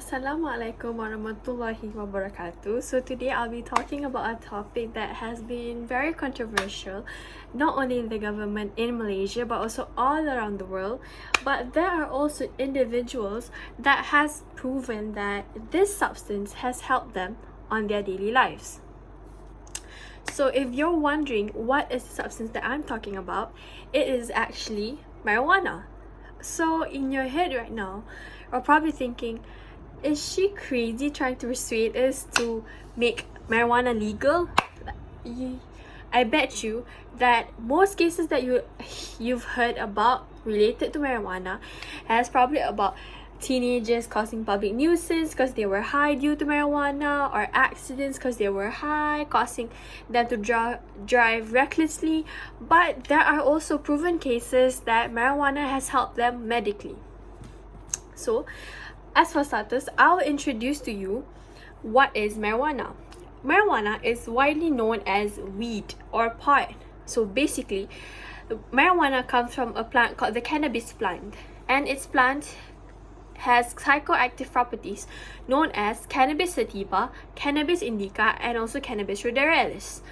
Assalamualaikum warahmatullahi wabarakatuh. So today I'll be talking about a topic that has been very controversial, not only in the government in Malaysia but also all around the world. But there are also individuals that has proven that this substance has helped them on their daily lives. So if you're wondering what is the substance that I'm talking about, it is actually marijuana. So in your head right now, you're probably thinking, is she crazy trying to persuade us to make marijuana legal? I bet you that most cases that you've heard about related to marijuana has probably about teenagers causing public nuisance because they were high due to marijuana, or accidents because they were high, causing them to drive recklessly. But there are also proven cases that marijuana has helped them medically. So, as for starters, I'll introduce to you what is marijuana. Marijuana is widely known as weed or pot. So basically, marijuana comes from a plant called the cannabis plant, and its plant has psychoactive properties known as cannabis sativa, cannabis indica, and also cannabis ruderalis.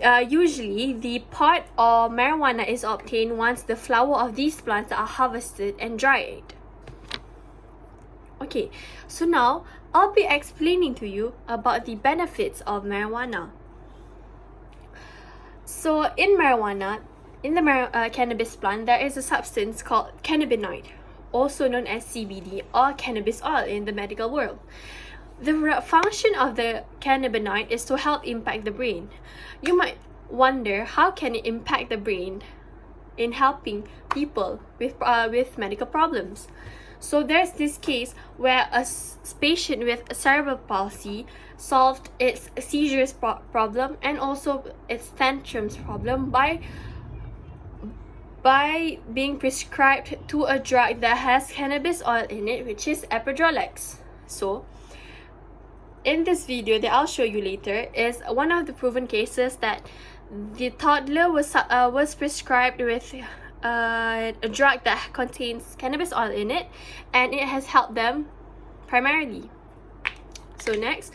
Usually, the pot or marijuana is obtained once the flower of these plants are harvested and dried. Okay, so now I'll be explaining to you about the benefits of marijuana. So in marijuana, in the cannabis plant, there is a substance called cannabinoid, also known as CBD or cannabis oil in the medical world. The function of the cannabinoid is to help impact the brain. You might wonder, how can it impact the brain in helping people with medical problems? So there's this case where a patient with cerebral palsy solved its seizures problem and also its tantrums problem by being prescribed to a drug that has cannabis oil in it, which is epidiolex. So in this video that I'll show you later is one of the proven cases that the toddler was prescribed with a drug that contains cannabis oil in it, and it has helped them primarily. So next,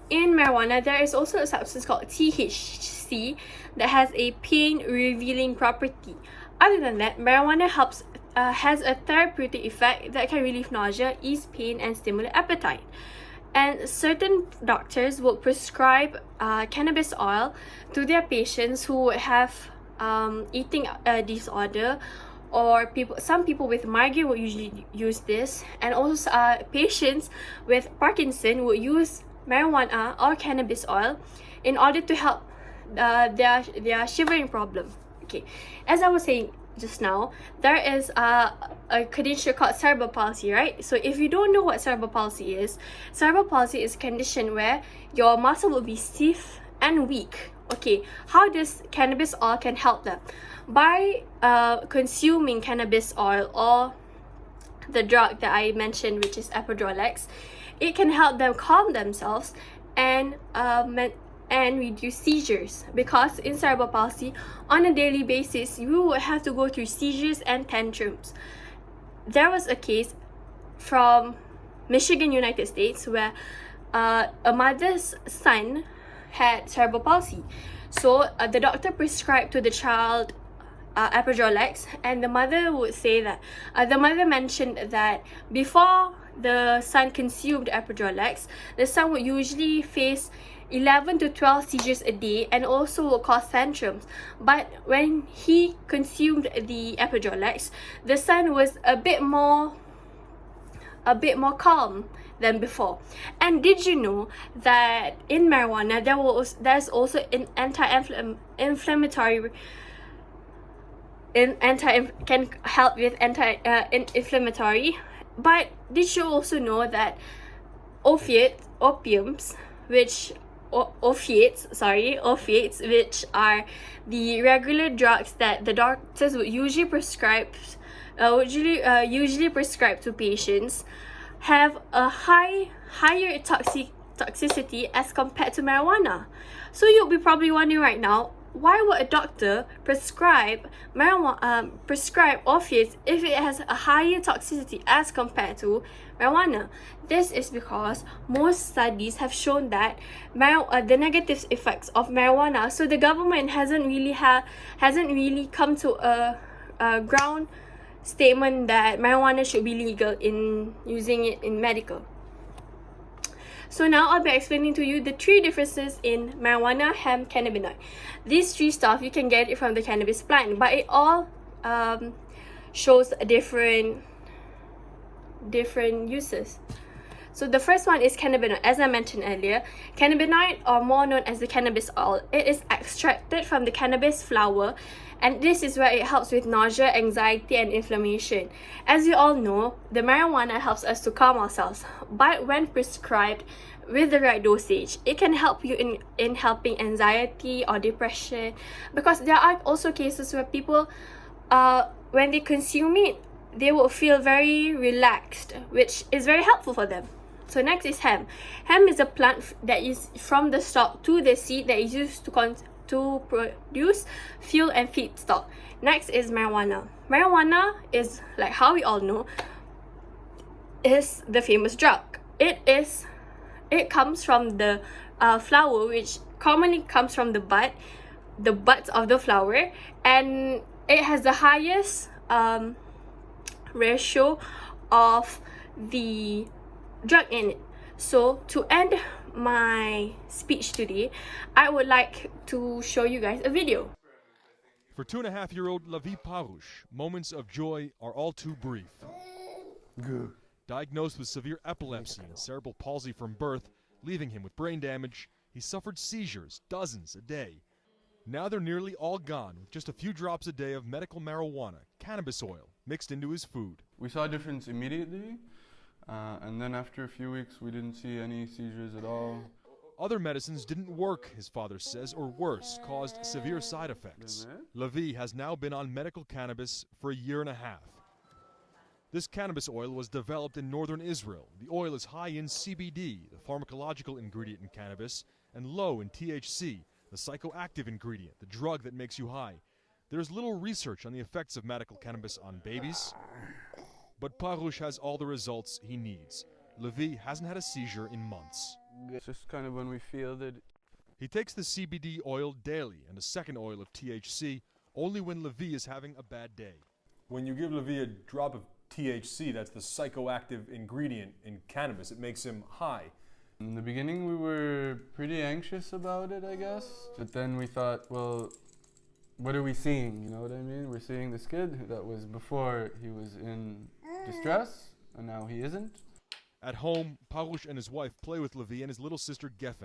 in marijuana, there is also a substance called THC that has a pain-relieving property. Other than that, marijuana has a therapeutic effect that can relieve nausea, ease pain, and stimulate appetite. And certain doctors will prescribe cannabis oil to their patients who have eating disorder, or some people with migraine will usually use this, and also patients with Parkinson will use marijuana or cannabis oil in order to help their shivering problem. Okay, as I was saying just now, there is a condition called cerebral palsy, right? So if you don't know what cerebral palsy is a condition where your muscle will be stiff and weak. Okay, how does cannabis oil can help them? By consuming cannabis oil or the drug that I mentioned, which is epidiolex, it can help them calm themselves and reduce seizures, because in cerebral palsy, on a daily basis, you will have to go through seizures and tantrums. There was a case from Michigan, United States, where a mother's son had cerebral palsy. So the doctor prescribed to the child epidiolex, and the mother would say that the mother mentioned that before the son consumed epidiolex, the son would usually face 11 to 12 seizures a day and also will cause tantrums. But when he consumed the epidiolex, the son was a bit more calm than before. And did you know that in marijuana there's also an anti-inflammatory can help with anti-inflammatory? But did you also know that opiates, which are the regular drugs that the doctors would usually prescribe to patients, have a higher toxicity as compared to marijuana. So you'll be probably wondering right now, why would a doctor prescribe opiates if it has a higher toxicity as compared to marijuana? This is because most studies have shown that the negative effects of marijuana. So the government hasn't really come to a ground statement that marijuana should be legal in using it in medical. So now I'll be explaining to you the 3 differences in marijuana, hemp, cannabinoid. These 3 stuff, you can get it from the cannabis plant, but it all shows different uses. So the first one is cannabinoid. As I mentioned earlier, cannabinoid, or more known as the cannabis oil, it is extracted from the cannabis flower, and this is where it helps with nausea, anxiety, and inflammation. As you all know, the marijuana helps us to calm ourselves, but when prescribed with the right dosage, it can help you in helping anxiety or depression, because there are also cases where people, when they consume it, they will feel very relaxed, which is very helpful for them. So next is hemp. Hemp is a plant that is from the stalk to the seed that is used to produce fuel and feedstock. Next is marijuana. Marijuana is, like how we all know, is the famous drug. It comes from the flower, which commonly comes from the buds of the flower, and it has the highest ratio of the drug in it. So to end my speech today, I would like to show you guys a video. For 2.5-year-old Lavi Parouche, moments of joy are all too brief. Good. Diagnosed with severe epilepsy and cerebral palsy from birth, leaving him with brain damage, he suffered seizures, dozens a day. Now they're nearly all gone, with just a few drops a day of medical marijuana, cannabis oil, mixed into his food. We saw a difference immediately, and then after a few weeks we didn't see any seizures at all. Other medicines didn't work, his father says, or worse, caused severe side effects. Lavi has now been on medical cannabis for 1.5 years. This cannabis oil was developed in northern Israel. The oil is high in CBD, the pharmacological ingredient in cannabis, and low in THC, the psychoactive ingredient, the drug that makes you high. There's little research on the effects of medical cannabis on babies, but Parouche has all the results he needs. Lavi hasn't had a seizure in months. It's just kind of when we feel that. He takes the CBD oil daily and a second oil of THC only when Lavi is having a bad day. When you give Lavi a drop of THC, that's the psychoactive ingredient in cannabis, it makes him high. In the beginning we were pretty anxious about it, I guess. But then we thought, well, what are we seeing? You know what I mean? We're seeing this kid that was before he was in distress, and now he isn't. At home, Parouche and his wife play with Lavi and his little sister Geffen.